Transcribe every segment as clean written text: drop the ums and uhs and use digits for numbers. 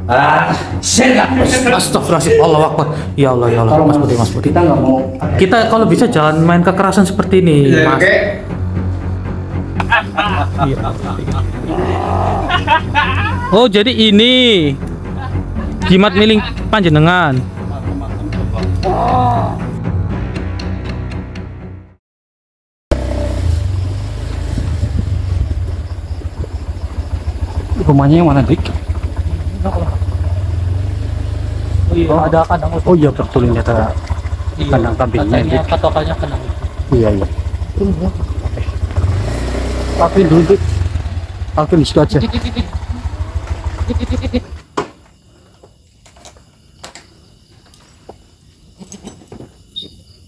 Astagfirullahaladzim, Allah Akbar. Ya Allah, ya Allah. Mas Budi, Mas Budi. Kita nggak mau. Kita kalau bisa jangan main kekerasan seperti ini, Mas. Iya. Oh, jadi ini jimat miling panjenengan. Rumahnya yang mana, Dik? Oh, ada kandang. Oh iya, betul ini ada kandang kambingnya. Katanya patokannya kandang. Iya, iya. Parkir dulu, Dik. Parkir di situ aja.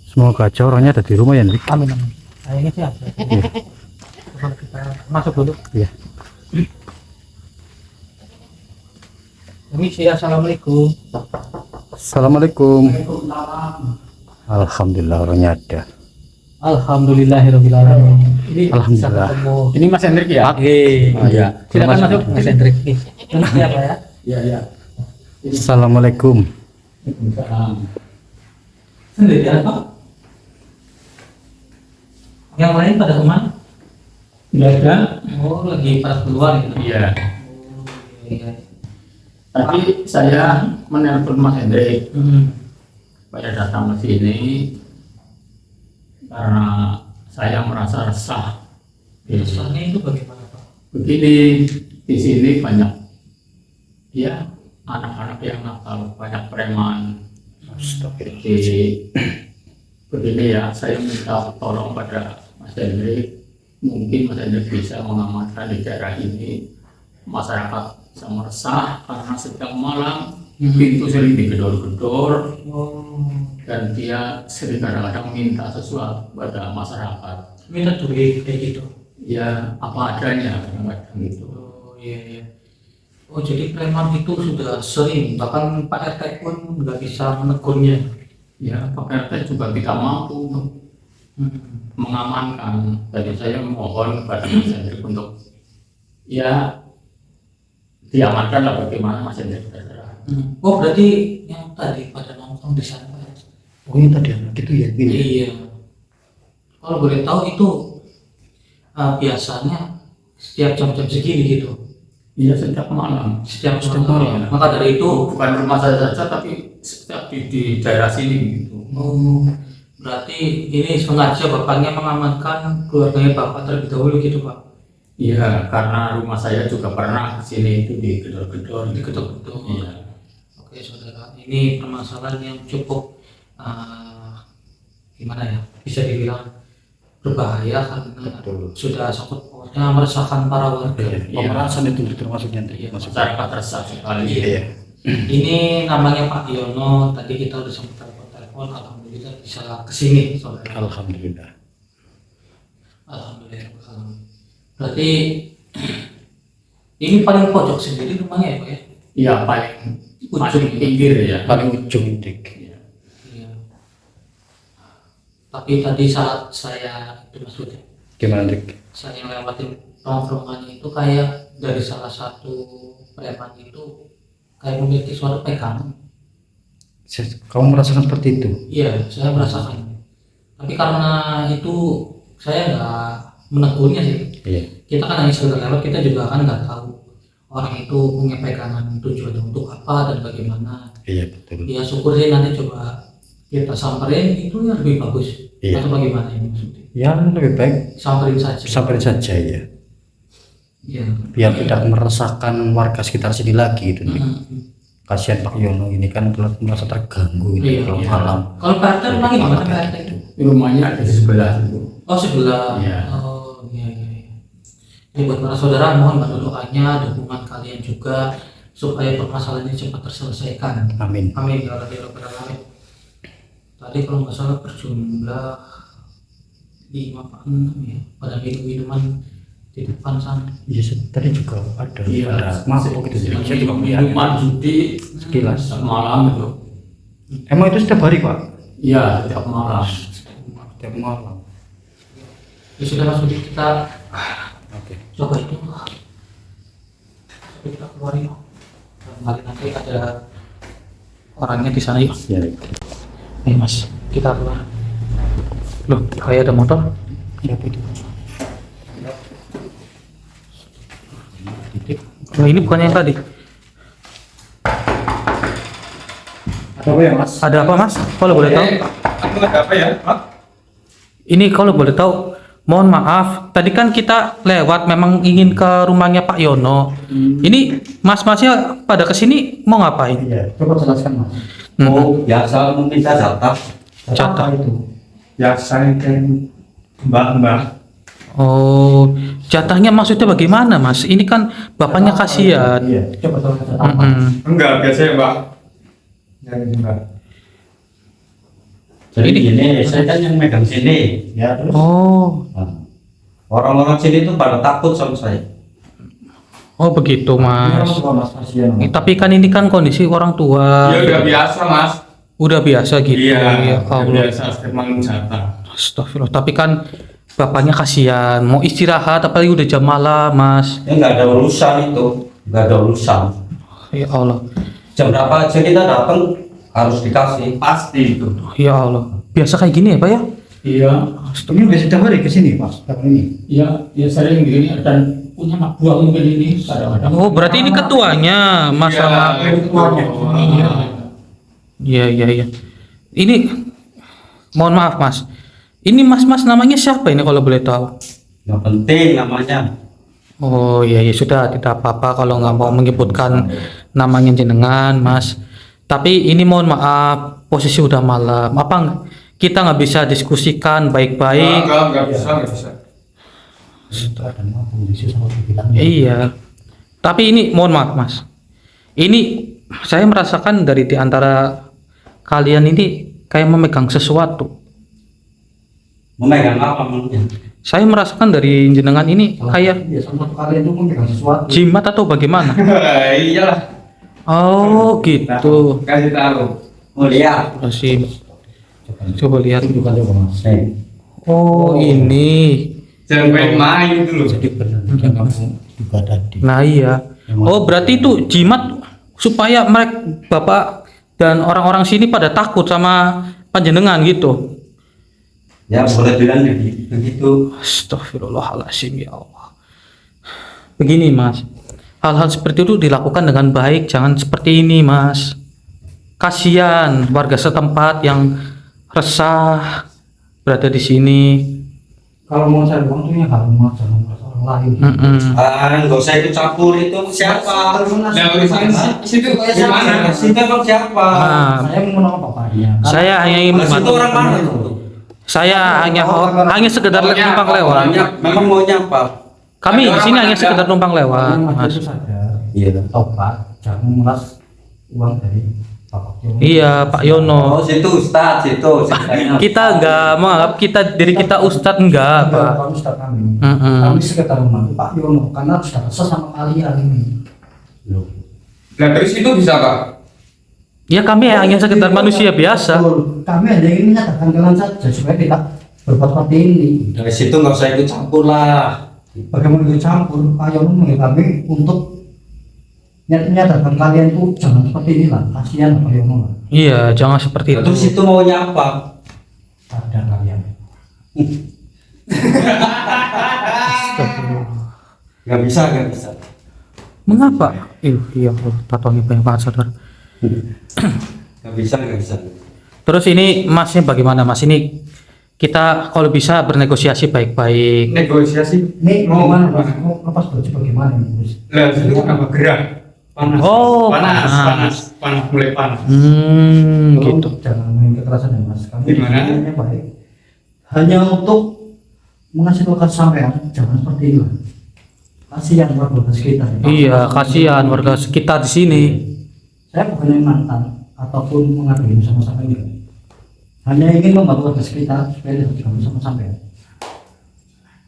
Semoga aja orangnya ada di rumah ya, Dik. Amin, amin. Kayaknya sih ada. Iya. Kalau kita masuk dulu. Iya. Permisi, assalamualaikum. Assalamualaikum. Alhamdulillah orangnya ada. Alhamdulillahirobbilalamin. Ini Alhamdulillah. bisa ketemu. Ini Mas Hendrik ya? Oke. Oh, iya. Silakan masuk, Mas Hendrik. Ini siapa ya? Iya, iya. Assalamualaikum. Sendirian Pak? Yang lain pada kemana? Nggak ada. Oh, lagi pada keluar gitu. Iya. Oh, iya. Tadi saya menelpon Mas Hendrik supaya datang ke sini karena saya merasa resah. Kesannya itu bagaimana Pak? Begini, di sini banyak ya anak-anak yang nakal, banyak preman. Jadi begini ya, saya minta tolong pada Mas Hendrik, mungkin Mas Hendrik bisa mengamankan di daerah ini. Masyarakat sangat resah karena setiap malam pintu sering digedor-gedor dan dia sering kadang-kadang minta sesuatu pada masyarakat. Minta duit kayak gitu. Ya apa adanya kadang-kadang gitu. Oh iya iya. Oh jadi preman itu sudah sering, bahkan Pak RT pun nggak bisa menegurnya. Ya Pak RT juga tidak mampu untuk mengamankan. Jadi saya mohon kepada Mas Hendrik untuk ya diamankan lah bagaimana Mas Hendrik terserah. Oh berarti yang tadi pada nongkrong di sana Pak? Oh ini tadi anak gitu ya? Gini. Iya. Kalau boleh tahu itu biasanya setiap jam-jam segini gitu. Iya setiap malam. Setiap malam. Maka dari itu Bukan rumah saya saja tapi setiap di daerah sini gitu. oh, berarti ini sengaja bapaknya mengamankan keluarganya bapak terlebih dahulu gitu Pak? Iya, karena rumah saya juga pernah kesini itu digedor-gedor. Diketuk-ketuk. Iya. Oke saudara, ini permasalahan yang cukup gimana ya, bisa dibilang berbahaya karena sudah sangkut pautnya meresahkan para warga. Pemerasan itu termasuknya. Iya, Masyarakat resah sekali. Iya. Ini namanya Pak Yono, tadi kita udah sempat telepon, alhamdulillah bisa kesini saudara. Alhamdulillah. Alhamdulillah. Berarti ini paling pojok sendiri rumahnya ya Pak ya? Iya, paling pinggir ya. Paling ujung, Dik. Iya. Tapi tadi saat saya itu maksudnya Gimana, Dik? saya lewatin tongkrongannya itu kayak dari salah satu preman itu kayak memiliki suatu pegangan. Kamu merasakan seperti itu? Iya, saya merasakan. Tapi karena itu saya nggak menegurnya sih. Iya. Kita kan hanya sekedar lewat, kita juga kan nggak tahu orang itu punya pegangan tujuannya untuk apa dan bagaimana. Iya, betul. Ya syukur sih nanti coba kita samperin itu yang lebih bagus. Iya. Atau bagaimana ini maksudnya? Ya lebih baik Samperin saja. sampai saja ya. Iya. Biar tidak meresahkan warga sekitar sini lagi gitu. Dik. Mm-hmm. Kasihan Pak Yono ini kan merasa terganggu ini Iya, kalau iya. malam. Kalau Pak RT rumah gimana Malam Pak kayak RT? gitu. Rumahnya ada di sebelah itu. Oh sebelah. Iya. Oh iya. Ini buat para saudara mohon bantu doanya, dukungan kalian juga supaya permasalahan ini cepat terselesaikan. Amin. Amin ya Rabbal alamin. Tadi kalau nggak salah berjumlah 5 Pak 6 ya pada minuman di depan sana. Iya, tadi juga ada. Iya. Ada mabuk gitu. Saya juga melihat. Minuman judi Sekilas. malam itu. Emang itu setiap hari, Pak? Iya, setiap malam. Setiap malam. Ya sudah Mas Budi, kita Oke. coba itu kita keluarin. Kemarin nanti ada orangnya di sana yuk. Ya. Nih mas, kita keluar. Loh, kayak ada motor. Ya, itu. Nah, ini bukannya yang tadi. Ada apa ya Mas? Ada apa mas? Kalau boleh tahu? Ada apa ya? Ini kalau boleh tahu, mohon maaf. Tadi kan kita lewat, memang ingin ke rumahnya Pak Yono. Ini mas-masnya pada kesini mau ngapain? Iya, coba jelaskan Mas. Oh, biasa meminta jatah. Jatah. Apa itu? Ya, saya kan mbak-mbak. Oh, jatahnya maksudnya bagaimana mas? Ini kan bapaknya kasihan. Iya, coba jelaskan apa? Mm-mm. Enggak, biasanya Mbak. Ya, mbak. Jadi Ini- gini, saya kan yang megang sini. Ya, terus? Oh, Nah, orang-orang sini tuh pada takut sama saya. oh begitu Ini mas. orang tua Mas kasihan. Mas. Tapi kan ini kan kondisi orang tua. Ya udah biasa, Mas. Udah biasa gitu. Ya Iya, udah Allah. biasa memang jatah. Astagfirullah. Tapi kan bapaknya kasihan, mau istirahat, apalagi udah jam malam mas. Ya nggak ada urusan itu, nggak ada urusan. Ya Allah, Jam berapa aja kita datang harus dikasih. Pasti itu. ya Allah. Biasa kayak gini ya pak ya? Iya. Ini udah setiap hari ke sini Mas, setiap ini. Iya, ya sering gini dan punya anak buah mungkin ini kadang-kadang. Oh berarti ini ketuanya masalah. Iya, ketuanya. Iya. Iya iya iya. Ini mohon maaf mas. Ini mas-mas namanya siapa ini kalau boleh tahu? Nggak penting namanya. Oh iya ya sudah, tidak apa-apa kalau nggak mau menyebutkan namanya jenengan mas. Tapi ini mohon maaf, posisi udah malam. Apa kita nggak bisa diskusikan baik-baik? Enggak bisa, enggak bisa. Dan mau kondisi sama dibilang. Iya. Tapi ini mohon maaf mas. Ini saya merasakan dari di antara kalian ini kayak memegang sesuatu. Memegang apa namanya? Saya merasakan dari jenengan ini kayak Iya, sama satu kalian tuh memegang sesuatu. jimat atau bagaimana? Iyalah. Oh gitu. Kasih tahu. Oh lihat. Masih coba lihat. Tunjukkan coba Mas. Nih. Oh ini. Jangan main-main dulu. Jadi benar yang kamu juga tadi. Nah iya. Oh berarti itu jimat supaya mereka bapak dan orang-orang sini pada takut sama panjenengan gitu. Ya boleh bilang begitu. Astagfirullahaladzim ya Allah. Begini mas, hal-hal seperti itu dilakukan dengan baik, jangan seperti ini mas. Kasihan warga setempat yang resah berada di sini. Kalau mau cari uang tuh ya kalau mau jangan orang lain. Ah, nggak usah ikut campur itu siapa? Nah, urusan situ gimana? Situ emang siapa? Nah, Saya mau menolong bapaknya. saya hanya ingin Mas itu membantu. orang mana itu? Saya hanya sekedar Maunya numpang apa? lewat. Orangnya memang maunya apa? Kami di sini hanya Ada. sekedar numpang lewat, Mas mas. itu saja. Iya. Tobat, jangan meras uang dari Bapak Yono. Iya Pak Yono. Oh situ Ustadz situ. ceritanya. Kita enggak menganggap kita diri kita ustadz enggak Enggak, pak. kami sudah kami. Mm-mm. Kami sekitar membantu Pak Yono karena sudah resah sama kalian ini. Loh. Nah, terus itu bisa, Pak? Ya kami hanya sekedar manusia biasa. Betul. Kami hanya ingin menyatakan kalian saja supaya tidak berbuat seperti ini. Dari situ nggak usah ikut campur lah. Bagaimana ikut campur? Pak Yono mengingat kami untuk menyatakan kalian itu jangan seperti ini lah. Kasihan Pak Yono lah. Iya jangan seperti itu. Terus itu maunya apa? Ada kalian. Astagfirullah. Nggak bisa, nggak bisa. Mengapa? Iya tatonya banyak banget saudara. Nggak bisa, nggak bisa. Terus ini masnya bagaimana mas? Ini kita kalau bisa bernegosiasi baik-baik. Negosiasi. Ini Mau gimana Mas? Mau lepas baju bagaimana ini? Bos? Lah, itu kenapa gerah? Panas. Oh, panas, panas. panas, panas, mulai panas. Tolong Gitu. Jangan main kekerasan ya Mas. Kami Gimana? sebenarnya baik. Hanya untuk mengasih tahu sampean jangan seperti ini lah. Kasihan warga sekitar. Iya kasihan warga sekitar di sini. Saya bukan yang mantan ataupun mengadili sama-sama ini. Hanya ingin membantu warga sekitar supaya tidak diganggu sama sampean.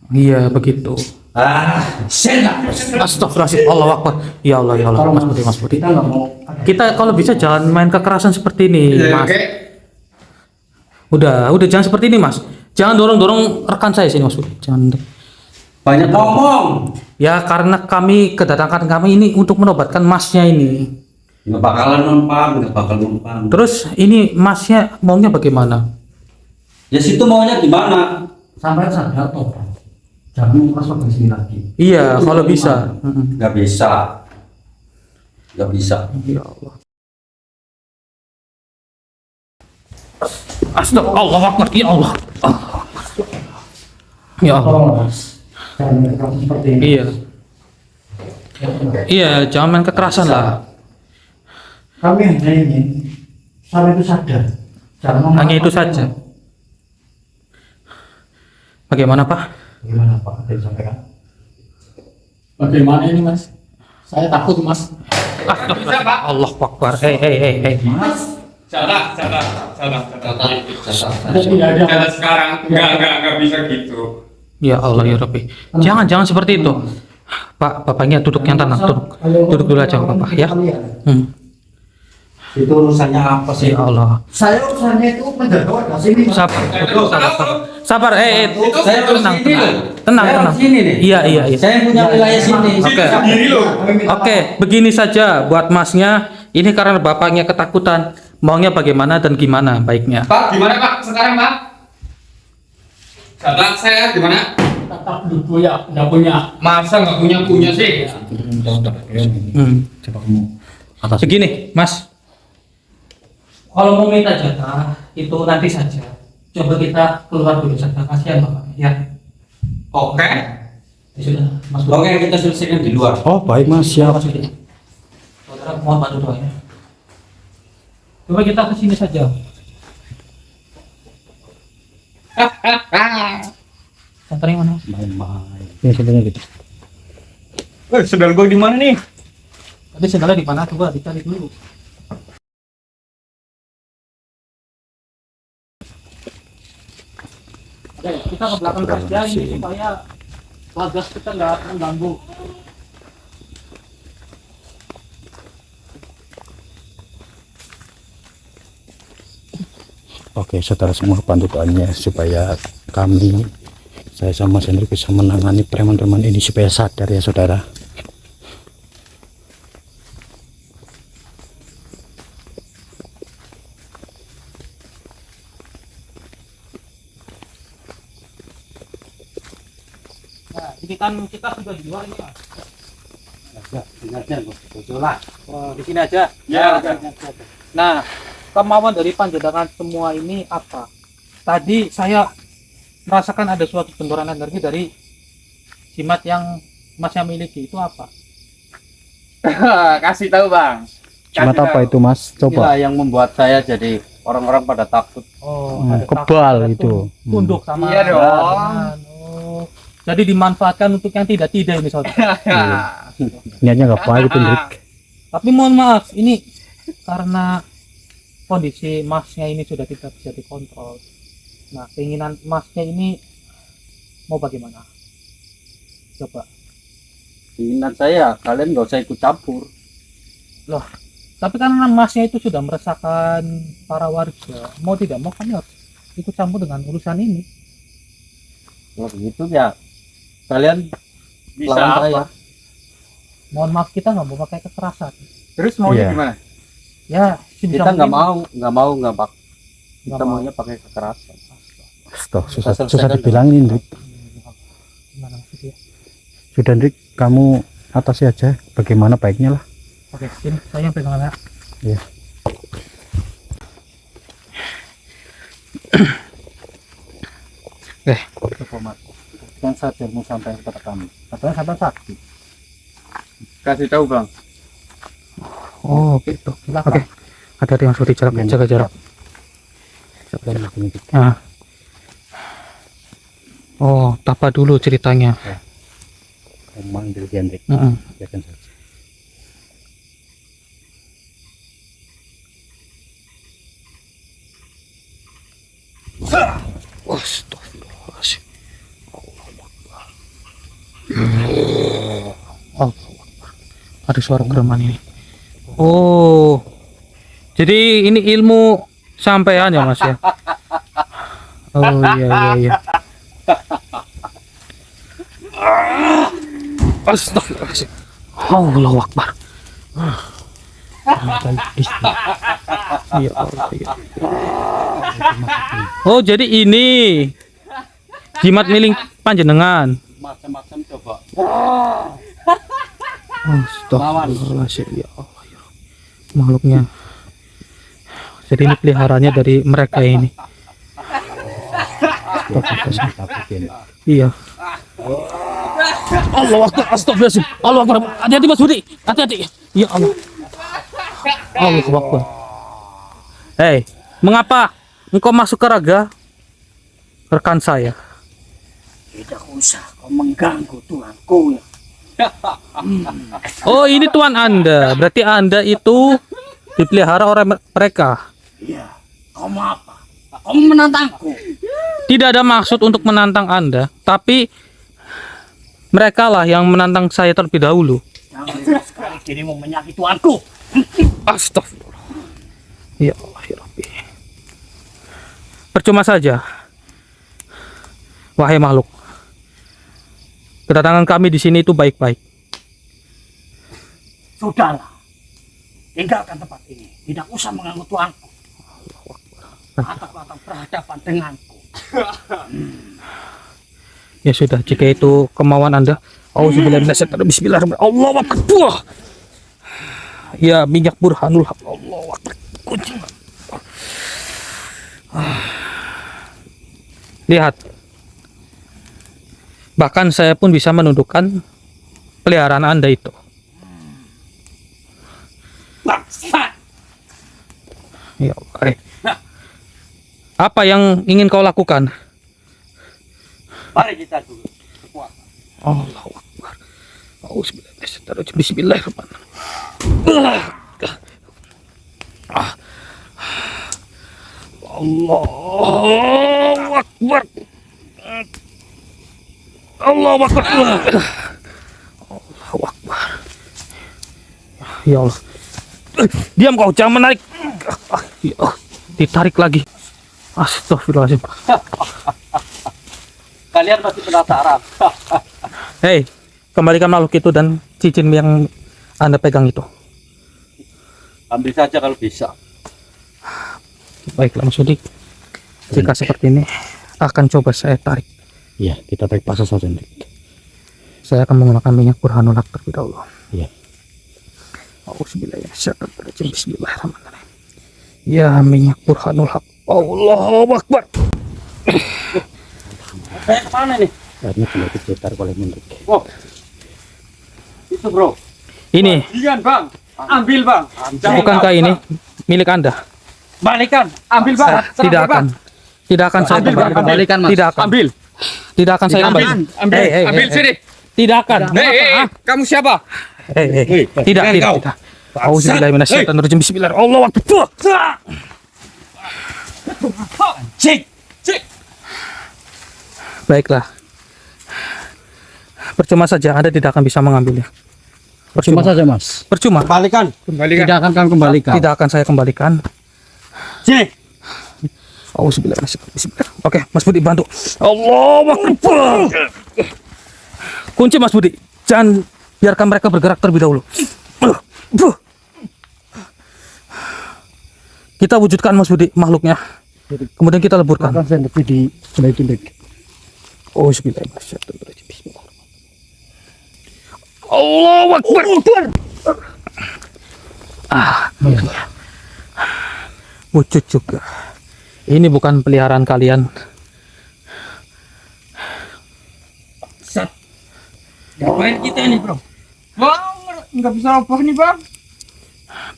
Iya begitu. Astagfirullahaladzim. Allah Akbar. Ya Allah ya Allah. Tolong, Mas Budi Mas Budi. Kita nggak mau. Kita kalau bisa jangan main kekerasan seperti ini Ya, mas. oke. Udah jangan seperti ini mas. Jangan dorong rekan saya sini mas Budi. Jangan. Banyak ngomong. Ya karena kami kedatangan kami ini untuk menobatkan masnya ini. Nggak bakalan mempan, nggak bakal mempan. Terus ini masnya maunya bagaimana? Ya situ maunya gimana? Sampai sadar toh, Bang. Jangan masuk di sini lagi. Iya, kalau bisa. Mm-mm. Nggak bisa. Nggak bisa. Ya Allah. Astagfirullah, ya Allah. Ya Allah. Tolong Mas, jangan kekerasan seperti ini. Iya. Iya, jangan main kekerasan lah. Kami hanya ingin sampai itu sadar. Jangan Hanya itu memanfaatkan. saja. Bagaimana, Pak? Gimana Pak? Ada yang sampaikan? Bagaimana ini Mas? Saya takut Mas. Astagfirullah. Allah Akbar. Hei. Mas, Salah. Tidak ada Salah sekarang. Enggak bisa gitu. Ya Allah ya Rabbi. Jangan seperti itu. Pak, bapaknya duduk yang tenang, duduk dulu aja Bapak ya. itu urusannya apa sih? Ya Allah. Saya urusannya itu menjaga warga sini. Mas. Sabar. Saya harus Tenang. sini loh. Tenang. Saya harus sini nih. Iya. Saya punya wilayah sini. Oke. Sendiri loh. Oke, begini saja buat masnya. Ini karena bapaknya ketakutan. Maunya bagaimana dan gimana baiknya. Pak, gimana Pak? Sekarang Pak? Salah saya gimana? tetap dulu ya, nggak punya. Masa nggak punya sih? Coba kamu atas. Begini, Mas. Kalau mau minta jatah itu nanti saja. Coba kita keluar dulu saja. Kasihan Bapak ya. Oke. Ya sudah, Mas. Oke, kita selesaikan di luar. Oh baik Mas, siap. Mas Budi. Saudara, mohon bantu doanya. Coba kita ke sini saja. Santarnya mana? Ini sebenarnya gitu. Sendal gua di mana nih? Tadi sendalnya di mana? Coba dicari dulu. Oke, kita ke belakang saja ini supaya bagas kita nggak mengganggu. Oke, saudara semua bantu doanya supaya kami, saya sama Mas Hendrik bisa menangani preman-preman ini supaya sadar ya saudara. Nah, ini kan kita sudah di luar ini, Mas. Oh, di sini aja. Ya. Nah, kemauan dari panjenengan semua ini apa? Tadi saya merasakan ada suatu benturan energi dari jimat yang Masnya miliki, itu apa? Kasih tahu bang. Jimat apa itu Mas? Inilah Coba. yang membuat saya jadi orang-orang pada takut. Oh, Hmm, ada kebal takut, itu. Tunduk sama Iya dong. jangan. Oh, jadi dimanfaatkan untuk yang tidak ini saudara. Niatnya nggak baik itu Hendrik. Tapi mohon maaf, ini karena kondisi Masnya ini sudah tidak bisa dikontrol. Nah, keinginan Masnya ini mau bagaimana? Coba. Keinginan saya kalian nggak usah ikut campur. Tapi karena Masnya itu sudah meresahkan para warga, mau tidak mau kami harus ikut campur dengan urusan ini. Kalau begitu ya kalian Bisa lawan apa? saya. Mohon maaf, kita nggak mau pakai kekerasan. Terus maunya Iya. gimana? Ya, Kita nggak mau. Kita Nggak mau. maunya pakai kekerasan. Stop, susah Kita selesaikan dibilangin Hendrik. Gimana maksudnya? Sudah Hendrik, kamu atasi aja bagaimana baiknya lah. Oke, sini saya yang pegang ya. Iya. Coba mas. Kan sadarmu sampai kepada kami. Katanya sampai sakti. Kasih tahu bang. Oh, gitu. Silakan. Oke. Hati-hati Mas Budi, jaga jarak. Ah. Oh, tapa dulu ceritanya. Kamu manggil dia Hendrik. Heeh. Biarkan saja. Astagfirullahaladzim. Oh, ada suara gereman ini. Oh, jadi ini ilmu sampean ya Mas ya? Oh iya. Astagfirullahaladzim. Allahu Akbar. Ya Allah, ya. Oh, jadi ini jimat miling panjenengan. Macam-macam coba. Astagfirullahaladzim, ya Allah, ya Rabbi. Makhluknya. Jadi ini peliharaannya dari mereka ini. Iya. Allah Akbar, astagfirullahaladzim. Allah Akbar. Hati-hati Mas Budi. Hati-hati. Ya Allah. Allah Akbar. Hei, mengapa engkau masuk ke raga rekan saya? Tidak usah kau mengganggu Tuanku. Oh, ini tuan Anda. Berarti Anda itu dipelihara oleh mereka. Iya. Kau mau apa? Kau menantangku. Tidak ada maksud untuk menantang Anda, tapi mereka lah yang menantang saya terlebih dahulu. Jangan sekali dirimu menyakiti Tuanku. Astagfirullah. Ya Allah, ya Rabbi. Percuma saja. Wahai makhluk. Kedatangan kami di sini itu baik-baik. Sudahlah. Tinggalkan tempat ini. Tidak usah mengganggu Tuanku. Atap-atap berhadapan denganku. Ya sudah, jika itu kemauan Anda. Bismillahirrahmanirrahim. Allahu Akbar. Ya, minyak burhanul haq. Allahu Akbar. Lihat. Bahkan saya pun bisa menundukkan peliharaan Anda itu. Ya, baik. Apa yang ingin kau lakukan? Mari kita dulu. Allahu Akbar. Bismillahirrahmanirrahim. Allahu Akbar. Allahu Akbar. Allahu Akbar. Ya Allah. Diam kau, jangan menarik. Ya, ditarik lagi. Astagfirullahaladzim. Kalian masih penasaran? Hei, kembalikan makhluk itu dan cincin yang Anda pegang itu. Ambil saja kalau bisa. Baiklah Mas Budi. Jika seperti ini, akan coba saya tarik. Iya, kita tarik paksa saja. Saya akan menggunakan minyak burhanul haq terlebih dahulu. Iya. Auzubillahi. Bismillahirrahmanirrahim. Ya, minyak burhanul haq. Allahu Akbar. Saya kemana nih? Akhirnya kembali ditarik oleh Hendrik. Oh, itu bro. Ini, Jangan bang, ambil bang. bukankah ini milik Anda? Balikan, ambil bang. Tidak akan. Tidak akan saya Ambil, Bang. kembalikan. Tidak akan. Ambil, Tidak akan saya ambil, kembalikan. ambil, Hei, hei, ambil hei, sini. Tidak akan. Kamu siapa? Hei. Tidak, jangan tidak, kau. tidak. Auzubillahi minasyaitonirrajim. Bismillahirrahmanirrahim. Allahu Akbar. Cik, cik. Baiklah. Percuma saja, Anda tidak akan bisa mengambilnya. Cuma saja, Mas. Percuma. Kembalikan. Kembalikan. Tidak akan kami kembalikan. Tidak akan saya kembalikan. Cek. Auzubillahi minasyaitonirrajim. Oke, Mas Budi bantu. Allahu Akbar. Kunci Mas Budi. Jangan biarkan mereka bergerak terlebih dahulu. Kita wujudkan Mas Budi makhluknya. Kemudian kita leburkan. Akan saya lebih di sebelah Hendrik. Auzubillahi minasyaitonirrajim. Bismillahirrahmanirrahim. Allahu Akbar. Akhirnya. Wujud juga. Ini bukan peliharaan kalian. Ngapain kita ini bro? Bang, nggak bisa apa nih bang?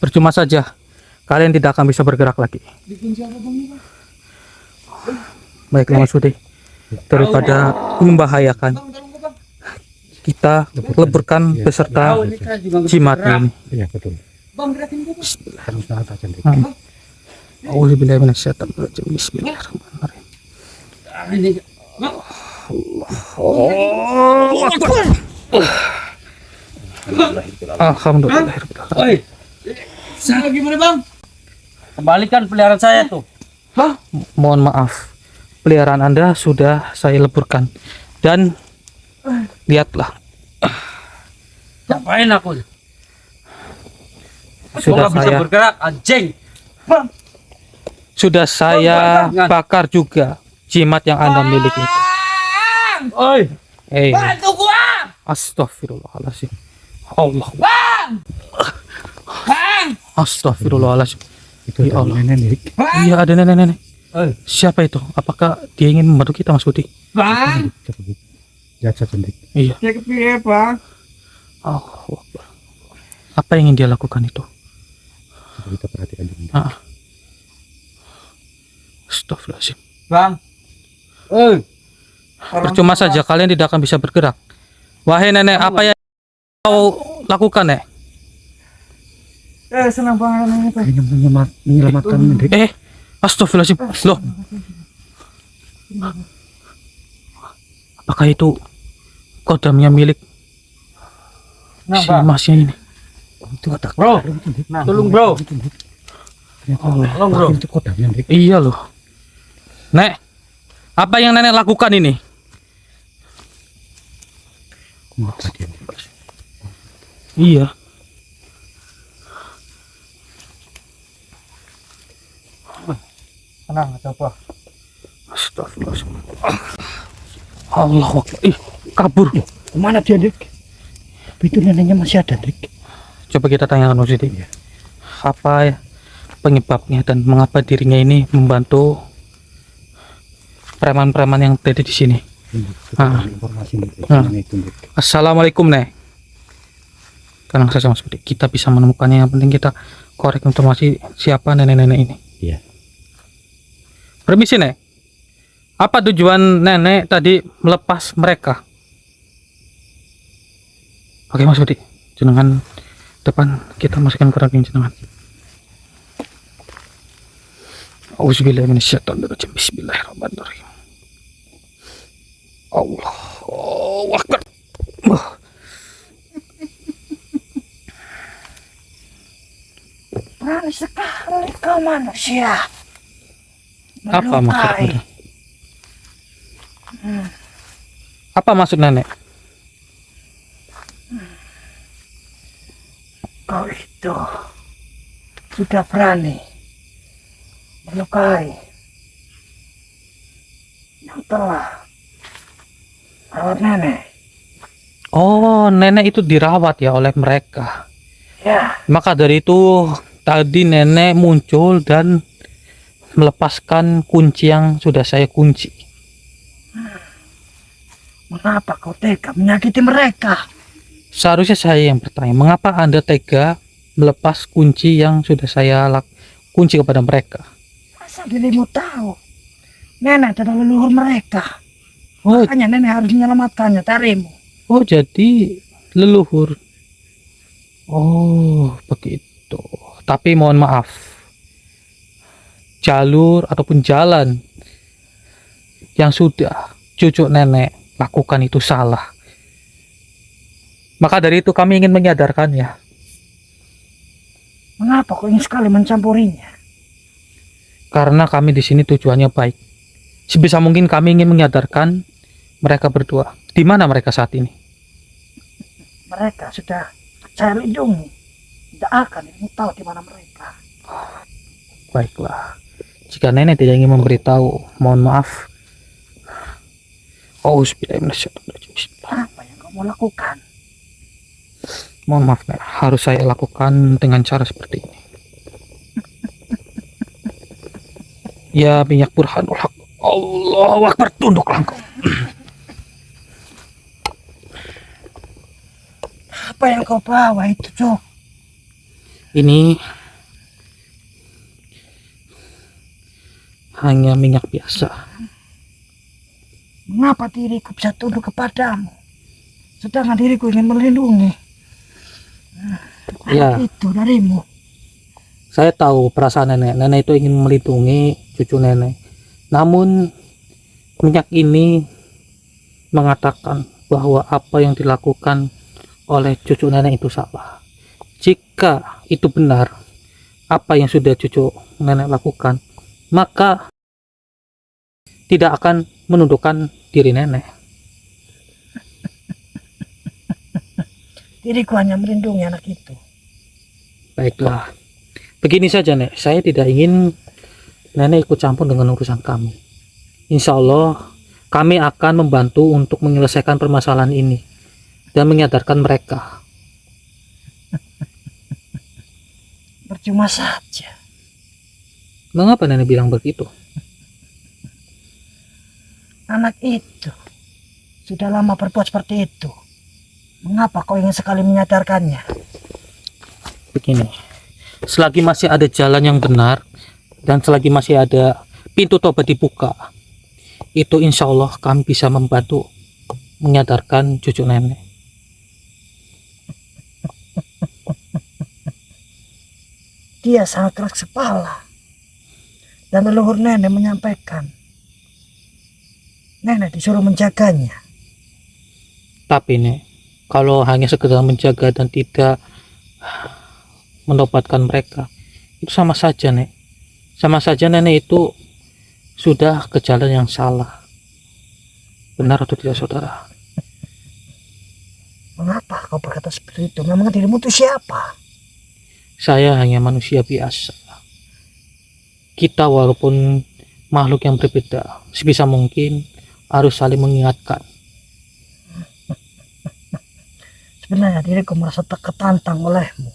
Percuma saja. Kalian tidak akan bisa bergerak lagi. Dikunci apa bang? Baiklah Mas Budi. Daripada membahayakan, kita leburkan beserta jimatnya ini. Iya, betul. Bang gerakin gua. Harus nahan saja, Hendrik. Auzubillahi minasyaitonirrajim. Bismillahirrahmanirrahim. Ini Allahu Akbar. Alhamdulillah. Oi. Saya gimana bang? Kembalikan peliharaan saya tuh. Mohon maaf, peliharaan Anda sudah saya leburkan. Dan lihatlah, Ngapain aku? Sudah Gua nggak bisa saya bergerak, anjing. sudah saya bakar juga jimat yang Anda miliki itu. Oi, Bantu gua! Astagfirullahaladzim. Allah. Bang! Astagfirullahaladzim. Itu Ya Allah. nenek. Iya, ada nenek-nenek. oi. Siapa itu? Apakah dia ingin membantu kita, Mas Budi? Bang! Jasa cendik. Iya. Dia kepiye, Bang? Allahu Akbar. Apa yang ingin dia lakukan itu? Coba kita perhatikan dulu. Ah. Astagfirullahaladzim. Bang. Oi. Percuma saja kalian tidak akan bisa bergerak. Wahai nenek, apa yang kau lakukan, Nek? Senang banget ini, Pak. Hanya menyelamatkan nenek. Astagfirullahaladzim. Loh. Apakah itu kodamnya milik Nah, si Bang. masnya ini? Itu kata Bro. Tolong, Bro. Tolong bro. Itu kodamnya nek. Iya loh. Nek, apa yang nenek lakukan ini? Kenapa dia nek? Iya. Tenang, coba. Astagfirullahaladzim. Allah Akbar. Ih, kabur. Kemana dia nek? Itu neneknya masih ada nek. Coba kita tanyakan Mas Didi. Apa penyebabnya dan mengapa dirinya ini membantu preman-preman yang ada di sini? Ah. Informasi nek. Ah. Itu nek. Assalamualaikum, Nek. Tenang saja Mas Budi, kita bisa menemukannya. Yang penting kita korek informasi siapa nenek-nenek ini. Iya. Permisi, Nek. Apa tujuan nenek tadi melepas mereka? Oke Mas Budi, jenengan depan kita masukkan ke ranking jenengan. Auzubillahiminasyaitonirrajim. Bismillahirrahmanirrahim. Allahu Akbar. Berani sekali kau manusia. Apa Melukai. maksudnya? Apa maksud nenek? Kau itu sudah berani melukai yang telah rawat nenek. Oh, nenek itu dirawat ya oleh mereka. Ya, Maka dari itu tadi nenek muncul dan melepaskan kunci yang sudah saya kunci. mengapa kau tega menyakiti mereka? Seharusnya saya yang bertanya, mengapa Anda tega melepas kunci yang sudah saya kunci kepada mereka? Masa dirimu tahu nenek adalah leluhur mereka? Oh, Makanya nenek harus menyelamatkannya darimu. oh jadi leluhur. Oh, begitu. Tapi mohon maaf. Jalur ataupun jalan yang sudah cucu nenek lakukan itu salah. Maka dari itu kami ingin menyadarkannya. Mengapa kau ingin sekali mencampurinya? Karena kami di sini tujuannya baik. Sebisa mungkin kami ingin menyadarkan mereka berdua. Di mana mereka saat ini? Mereka sudah saya lindungi. Tidak akan ingin tahu di mana mereka. Baiklah. Jika nenek tidak ingin memberitahu, mohon maaf. Auzubillahiminasyaitonirrajim. Apa yang kau mau lakukan? Mohon maaf, Nek. Harus saya lakukan dengan cara seperti ini. Ya minyak burhanul haq. Allahu Akbar, tunduklah engkau. Apa yang kau bawa itu, Cok? Ini hanya minyak biasa. Mengapa diriku bisa tunduk kepadamu? Sedangkan diriku ingin melindungi Ya, itu darimu. saya tahu perasaan nenek. Nenek itu ingin melindungi cucu nenek. Namun minyak ini mengatakan bahwa apa yang dilakukan oleh cucu nenek itu salah. Jika itu benar, apa yang sudah cucu nenek lakukan, maka tidak akan menundukkan diri nenek. Diriku hanya melindungi anak itu. Baiklah. Begini saja, Nek. Saya tidak ingin nenek ikut campur dengan urusan kami. Insya Allah, kami akan membantu untuk menyelesaikan permasalahan ini dan menyadarkan mereka. Percuma saja. Mengapa nenek bilang begitu? Anak itu sudah lama berbuat seperti itu. Mengapa kau ingin sekali menyadarkannya? Begini, selagi masih ada jalan yang benar dan selagi masih ada pintu tobat dibuka, itu insya Allah kami bisa membantu menyadarkan cucu nenek. Dia sangat keras kepala. Dan leluhur nenek menyampaikan, nenek disuruh menjaganya. Tapi Nek, kalau hanya sekedar menjaga dan tidak menobatkan mereka, itu sama saja, Nek. Sama saja nenek itu sudah ke jalan yang salah. Benar atau tidak, saudara? Mengapa kau berkata seperti itu? Memang dirimu itu siapa? Saya hanya manusia biasa. Kita walaupun makhluk yang berbeda, sebisa mungkin harus saling mengingatkan. Sebenarnya diriku merasa terketantang olehmu.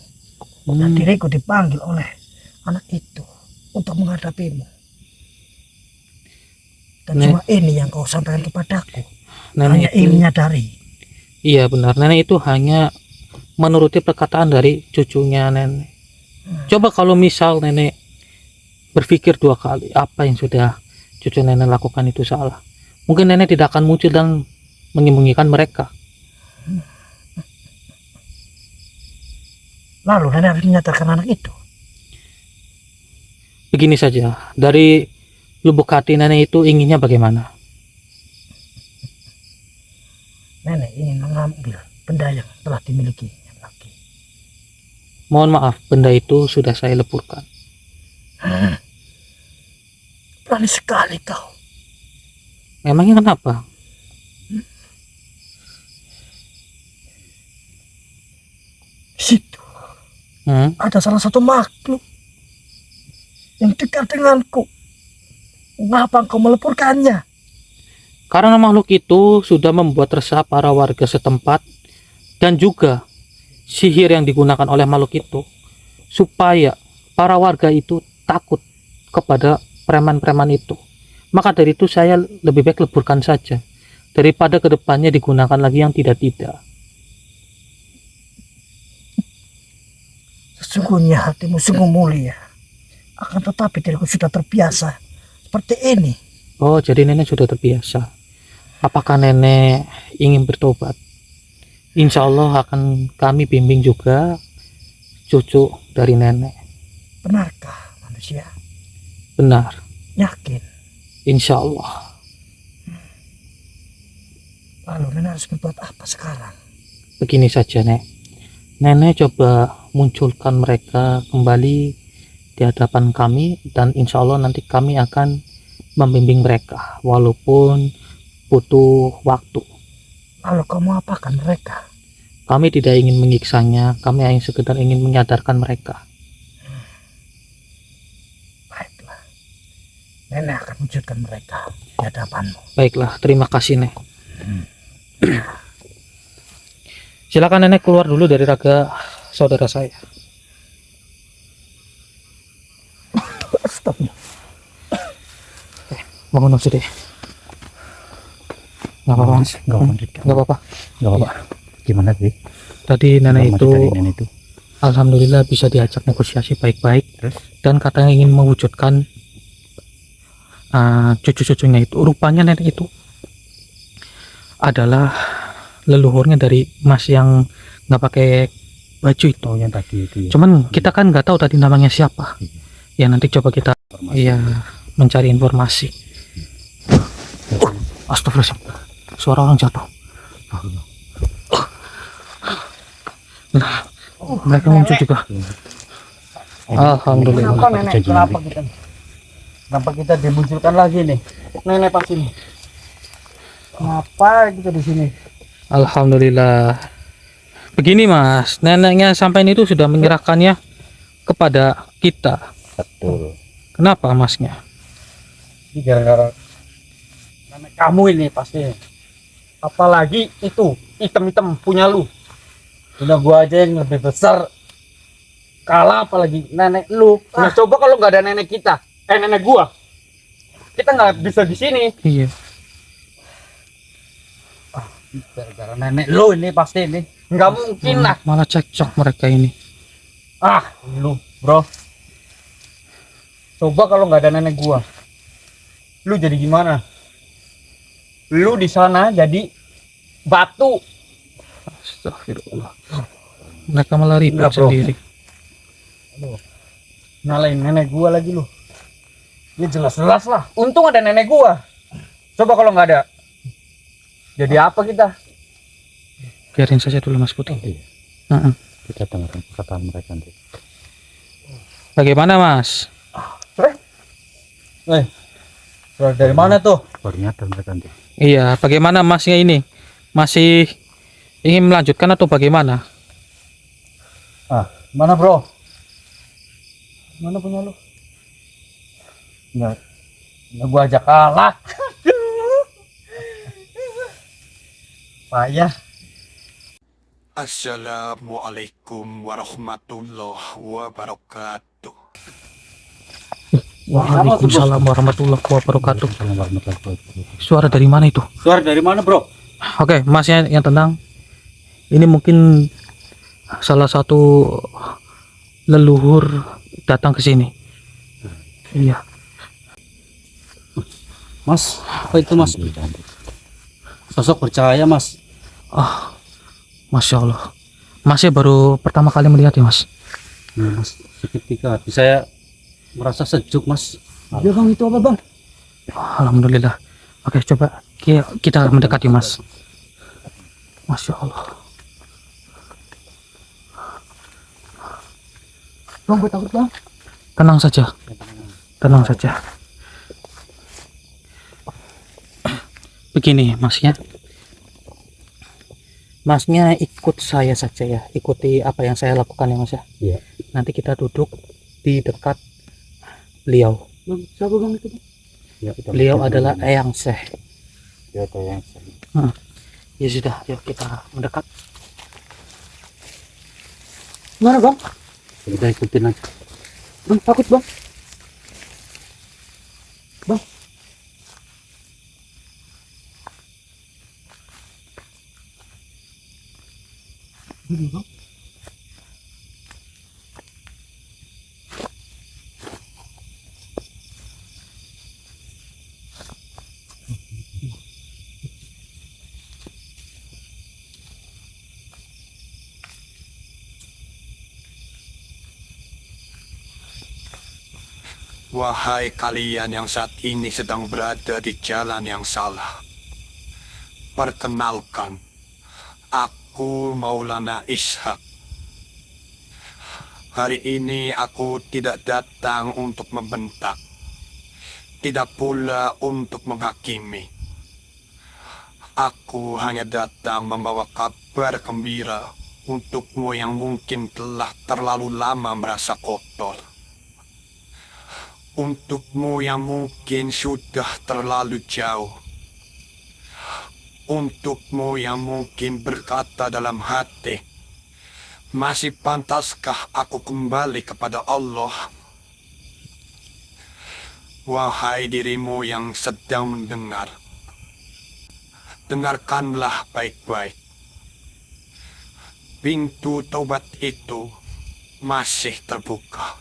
Dan diriku dipanggil oleh anak itu untuk menghadapimu. Dan Nek. cuma ini yang kau sampaikan kepadaku. Nenek Hanya itu, ingin menyadari. iya benar, nenek itu hanya menuruti perkataan dari cucunya nenek. Coba kalau misal nenek berpikir dua kali apa yang sudah cucu nenek lakukan itu salah, mungkin nenek tidak akan muncul dan menyembunyikan mereka. Lalu nenek harus menyadarkan anak itu. Begini saja, dari lubuk hati nenek itu inginnya bagaimana? Nenek ingin mengambil benda yang telah dimilikinya lagi. Mohon maaf, benda itu sudah saya leburkan. Berani sekali kau. Memangnya kenapa? Situ ada salah satu makhluk yang dekat denganku. Mengapa kau melepurkannya? Karena makhluk itu sudah membuat resah para warga setempat dan juga sihir yang digunakan oleh makhluk itu supaya para warga itu takut kepada preman-preman itu. Maka dari itu saya lebih baik leburkan saja daripada kedepannya digunakan lagi yang tidak-tidak. Sesungguhnya hatimu sungguh mulia. Akan tetapi diriku sudah terbiasa seperti ini. Oh, jadi nenek sudah terbiasa. Apakah nenek ingin bertobat? Insya Allah akan kami bimbing juga cucu dari nenek. Benarkah manusia? Benar, Yakin. insya Allah. Lalu nenek harus berbuat apa sekarang? Begini saja, Nek. Nenek coba munculkan mereka kembali di hadapan kami dan insya Allah nanti kami akan membimbing mereka walaupun butuh waktu. Lalu kau mau apakan mereka? Kami tidak ingin menyiksanya, kami hanya sekedar ingin menyadarkan mereka. Baiklah. Nenek akan wujudkan mereka di hadapanmu. Baiklah, terima kasih, Nek. Silakan nenek keluar dulu dari raga saudara saya. Stop. Bangun sudah. Nggak apa-apa, Mas. Nggak apa-apa, Dik. Nggak apa-apa. Nggak apa-apa. Gimana sih? Tadi nenek itu, Nenek itu. alhamdulillah bisa diajak negosiasi baik-baik Terus? dan katanya ingin mewujudkan cucu-cucunya itu. Rupanya nenek itu adalah leluhurnya dari Mas yang nggak pakai baju itu. Oh, yang tadi itu ya. Cuman kita kan nggak tahu tadi namanya siapa. Ya nanti coba kita mencari informasi. Astagfirullahaladzim, suara orang jatuh. Nah, mereka muncul juga. Alhamdulillah. Kenapa nenek? Kenapa kita dimunculkan lagi nih? Nenek pas ini. Kenapa kita di sini? Alhamdulillah. Begini Mas, neneknya sampai itu sudah menyerahkannya kepada kita. Betul. Kenapa masnya? Ini gara-gara nenek kamu ini pasti. Apalagi itu item-item punya lu. Udah gua aja yang lebih besar kalah, apalagi nenek lu. Nah, coba kalau nggak ada nenek kita, nenek gua, kita nggak bisa di sini. Iya. Gara-gara nenek lu ini pasti ini. Nggak mungkin lah. Malah cekcok mereka ini. Lu bro. Coba kalau nggak ada nenek gua, lu jadi gimana? Lu di sana jadi batu. Astagfirullah. Mereka malah ribut Enggak, bro. sendiri. Nyalain nenek gua lagi lu. Ya jelas-jelas lah. Untung ada nenek gua. Coba kalau nggak ada, jadi apa kita? Biarin saja dulu Mas Putih. Kita dengarkan perkataan mereka nanti. Bagaimana Mas? Suara dari mana tuh? Suaranya dari mereka nanti. Iya, bagaimana Masnya ini? Masih ingin melanjutkan atau bagaimana? Mana bro? Mana punya lu? Nggak gua ajak kalah. Payah. Assalamualaikum warahmatullahi wabarakatuh. Waalaikumsalam warahmatullahi wabarakatuh. Suara dari mana itu? Suara dari mana bro? Oke, Masnya yang tenang. Ini mungkin salah satu leluhur datang ke sini. Iya. Mas, apa itu mas? Sosok bercahaya mas. Masya Allah. Masnya baru pertama kali melihat ya Mas? Ya, mas, seketika hati saya merasa sejuk mas. Iya bang, itu apa bang? Alhamdulillah. Oke, coba kita mendekati Mas. Masya Allah. Bang, gue takut bang. Tenang saja. Tenang saja. Begini Masnya. Masnya ikut saya saja ya. Ikuti apa yang saya lakukan ya Mas ya. Iya. Nanti kita duduk di dekat beliau. Bang, siapa bang itu bang? Ya, Beliau adalah Eyang Syekh. Ya, yang Ya sudah, yuk kita mendekat. mana bang? Kita ikutin aja. Bang, takut bang. Bang. Ini bang. Wahai kalian yang saat ini sedang berada di jalan yang salah. Perkenalkan, aku Maulana Ishak. Hari ini aku tidak datang untuk membentak, tidak pula untuk menghakimi. Aku hanya datang membawa kabar gembira untukmu yang mungkin telah terlalu lama merasa kotor. Untukmu yang mungkin sudah terlalu jauh. Untukmu yang mungkin berkata dalam hati, masih pantaskah aku kembali kepada Allah? Wahai dirimu yang sedang mendengar, dengarkanlah baik-baik. Pintu taubat itu masih terbuka.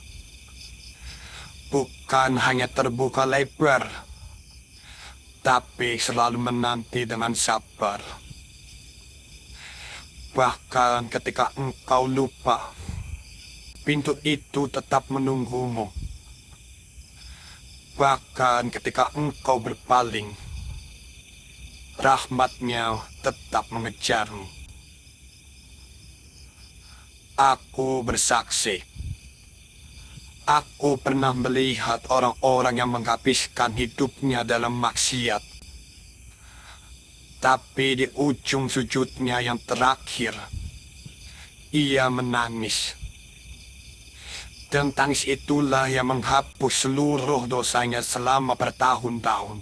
Bukan hanya terbuka lebar, tapi selalu menanti dengan sabar. Bahkan ketika engkau lupa, pintu itu tetap menunggumu. Bahkan ketika engkau berpaling, rahmatnya tetap mengejarmu. Aku bersaksi. Aku pernah melihat orang-orang yang menghabiskan hidupnya dalam maksiat. Tapi di ujung sujudnya yang terakhir, ia menangis. Dan tangis itulah yang menghapus seluruh dosanya selama bertahun-tahun.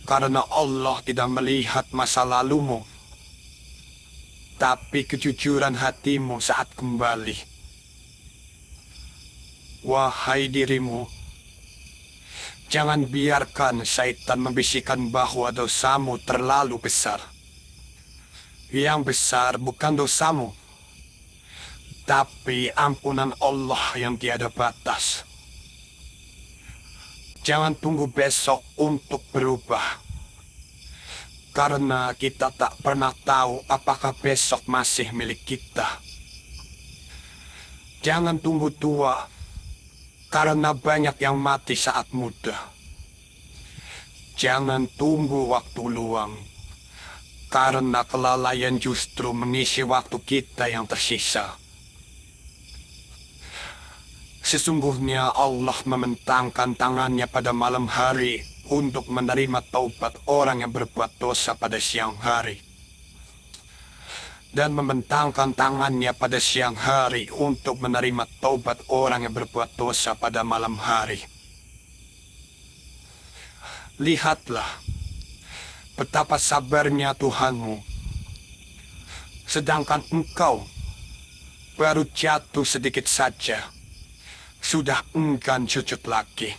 Karena Allah tidak melihat masa lalumu, tapi kejujuran hatimu saat kembali. Wahai dirimu, jangan biarkan syaitan membisikkan bahwa dosamu terlalu besar. Yang besar bukan dosamu, tapi ampunan Allah yang tiada batas. Jangan tunggu besok untuk berubah, karena kita tak pernah tahu apakah besok masih milik kita. Jangan tunggu tua, karena banyak yang mati saat muda. Jangan tunggu waktu luang, karena kelalaian justru mengisi waktu kita yang tersisa. Sesungguhnya Allah membentangkan tangannya pada malam hari untuk menerima taubat orang yang berbuat dosa pada siang hari, dan membentangkan tangannya pada siang hari untuk menerima taubat orang yang berbuat dosa pada malam hari. Lihatlah betapa sabarnya Tuhanmu, sedangkan engkau baru jatuh sedikit saja, sudah enggan sujud lagi.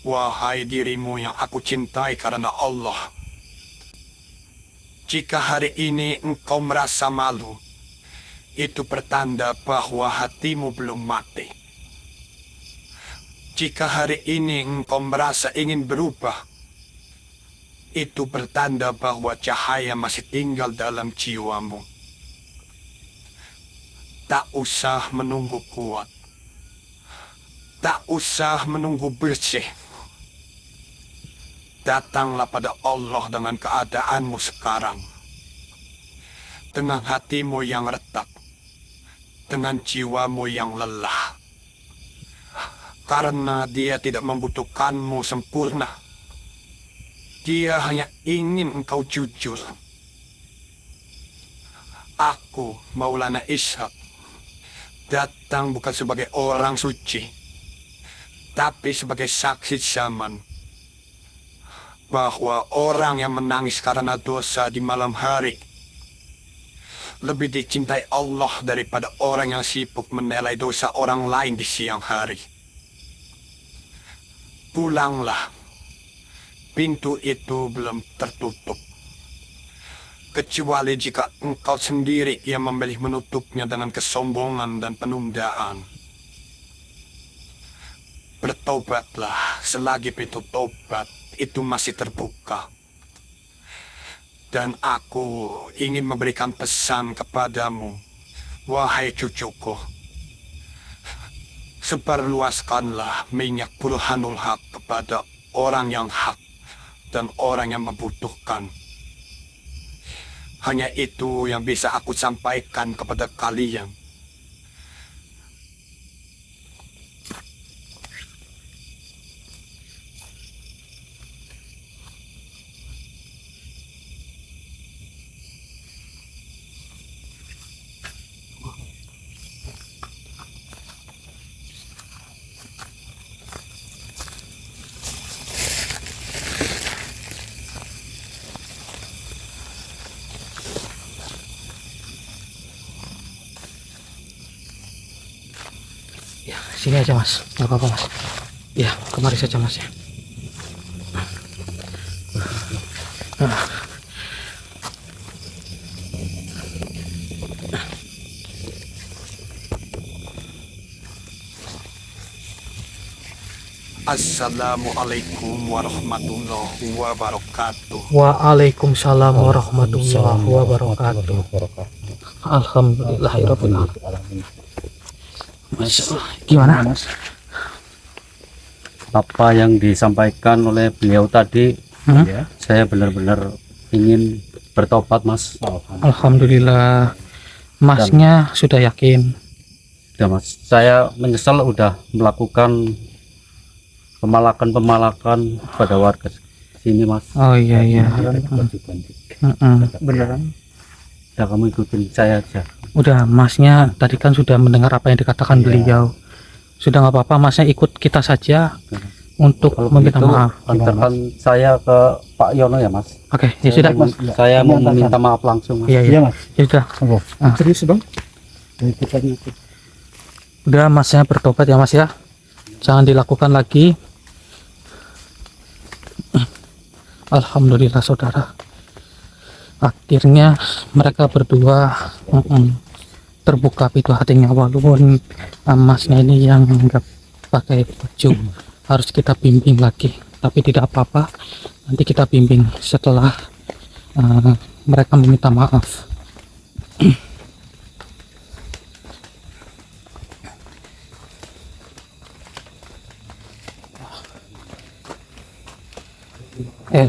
Wahai dirimu yang aku cintai karena Allah, jika hari ini engkau merasa malu, itu pertanda bahwa hatimu belum mati. Jika hari ini engkau merasa ingin berubah, itu pertanda bahwa cahaya masih tinggal dalam jiwamu. Tak usah menunggu kuat, tak usah menunggu bersih. Datanglah pada Allah dengan keadaanmu sekarang, dengan hatimu yang retak, dengan jiwamu yang lelah. Karena Dia tidak membutuhkanmu sempurna. Dia hanya ingin engkau jujur. Aku, Maulana Ishak, datang bukan sebagai orang suci, tapi sebagai saksi zaman bahwa orang yang menangis karena dosa di malam hari lebih dicintai Allah daripada orang yang sibuk menilai dosa orang lain di siang hari. Pulanglah, pintu itu belum tertutup, kecuali jika engkau sendiri yang memilih menutupnya dengan kesombongan dan penundaan. Bertobatlah selagi pintu tobat itu masih terbuka. Dan aku ingin memberikan pesan kepadamu, wahai cucuku. Sebarluaskanlah minyak burhanul haq kepada orang yang hak dan orang yang membutuhkan. Hanya itu yang bisa aku sampaikan kepada kalian. Ya, sini aja mas, nggak apa-apa mas. Ya, kemari saja mas ya. Assalamualaikum warahmatullahi wabarakatuh. Waalaikumsalam warahmatullahi wabarakatuh. Alhamdulillahirabbil alamin. Masya Allah. Gimana? Apa yang disampaikan oleh beliau tadi, ya, saya benar-benar ingin bertobat, Mas. Alhamdulillah, masnya sudah yakin. Ya, Mas, saya menyesal udah melakukan pemalakan pada warga sini, Mas. Oh iya iya. Beneran. Ya kamu ikutin saya aja. Udah, masnya tadi kan sudah mendengar apa yang dikatakan beliau. Sudah nggak apa-apa, masnya ikut kita saja untuk Kalau meminta begitu, maaf. antarkan saya ke Pak Yono ya mas. Oke, ya sudah. Saya mau meminta maaf langsung mas. Iya, iya. Ya sudah. Serius bang? Kita ikut. Udah, masnya bertobat ya mas ya. Jangan dilakukan lagi. Alhamdulillah saudara. Akhirnya mereka berdua terbuka pintu hatinya, walaupun masnya ini yang nggak pakai baju harus kita bimbing lagi, tapi tidak apa-apa, nanti kita bimbing setelah mereka meminta maaf.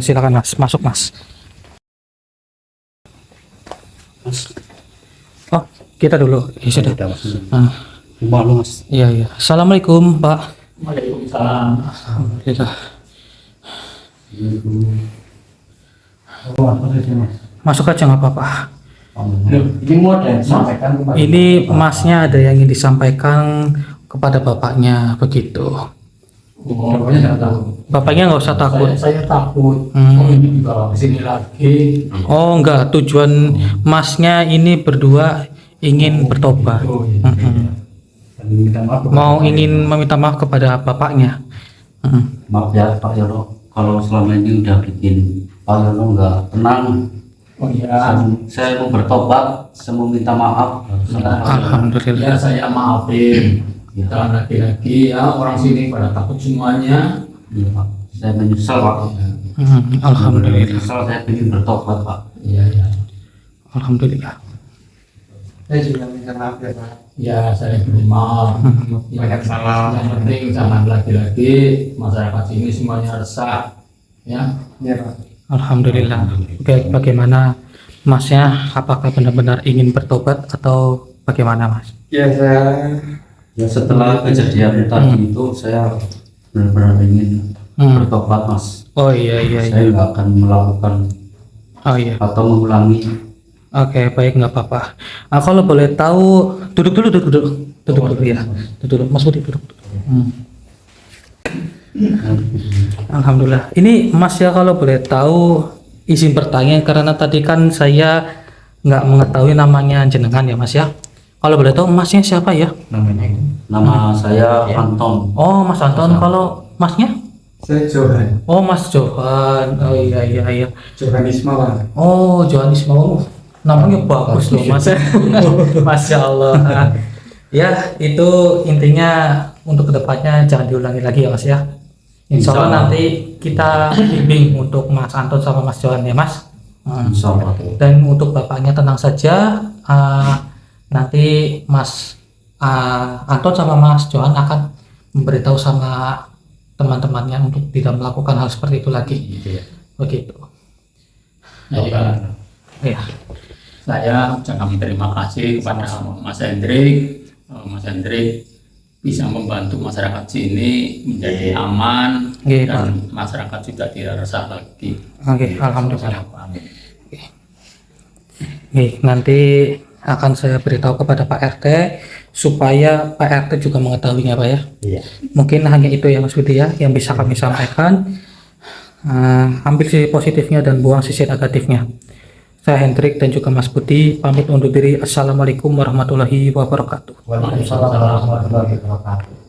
Silakan mas, masuk mas. Oh, kita dulu. Ya sudah. Malu mas. Iya, iya. Assalamualaikum Pak. Waalaikumsalam. Alhamdulillah. Masuk aja nggak apa-apa. Ini mau ada yang sampaikan kepada Ini masnya ada yang ingin disampaikan kepada bapaknya begitu. Bapaknya nggak usah takut. Saya takut. Hmm. Oh, ini dibawa ke sini lagi. Oh enggak, tujuan masnya ini berdua ingin bertobat. Oh, iya. Mau ingin meminta maaf kepada bapaknya. Maaf ya Pak Yono, kalau selama ini udah bikin Pak Yono nggak tenang. Oh iya. Saya mau bertobat, saya mau minta maaf. Alhamdulillah. Ya saya maafin. Ya, Dan lagi-lagi ya orang sini pada takut semuanya. iya, Pak. Saya menyesal Pak. Alhamdulillah. Menyesal, saya ingin bertobat Pak. Iya ya. Alhamdulillah. Saya juga minta maaf ya Pak. Ya saya beri maaf. Banyak salah. Yang penting jangan lagi-lagi masyarakat sini semuanya resah. Ya. Iya Pak. Alhamdulillah. Baik, bagaimana masnya? Apakah benar-benar ingin bertobat atau bagaimana mas? Ya saya Ya setelah kejadian tadi itu saya benar-benar ingin bertobat Mas. Oh iya iya iya. Saya nggak akan melakukan Oh iya. atau mengulangi. Oke, baik, nggak apa-apa. Kalau boleh tahu, duduk dulu, duduk dulu ya, duduk dulu, Mas Budi duduk. Alhamdulillah. Ini Mas ya, kalau boleh tahu izin bertanya, karena tadi kan saya nggak mengetahui namanya jenengan ya Mas ya. Kalau boleh tahu Masnya siapa ya? Nama saya Anton. Oh Mas Anton. Kalau Masnya? saya Johan. Oh Mas Johan. Oh iya iya iya. Johan Ismawan. Oh Johanis mau. Namanya bagus loh Mas. Masya Allah. Ya itu intinya, untuk kedepannya jangan diulangi lagi ya Mas ya. Insya Allah nanti kita bimbing untuk Mas Anton sama Mas Johan ya Mas. Insya Allah. Dan untuk bapaknya tenang saja. Nanti Mas Anton sama Mas Johan akan memberitahu sama teman-temannya untuk tidak melakukan hal seperti itu lagi. Begitu. Ya. Saya ucapkan terima kasih kepada Mas Hendrik. Mas Hendrik bisa membantu masyarakat sini menjadi aman Iya, dan masyarakat juga tidak resah lagi. Oke, alhamdulillah. Oke, nanti akan saya beritahu kepada Pak RT supaya Pak RT juga mengetahuinya Pak ya. Iya. Mungkin hanya itu ya Mas Budi ya yang bisa kami sampaikan. Ambil sisi positifnya dan buang sisi negatifnya. Saya Hendrik dan juga Mas Budi pamit undur diri. Assalamualaikum warahmatullahi wabarakatuh. Waalaikumsalam warahmatullahi wabarakatuh.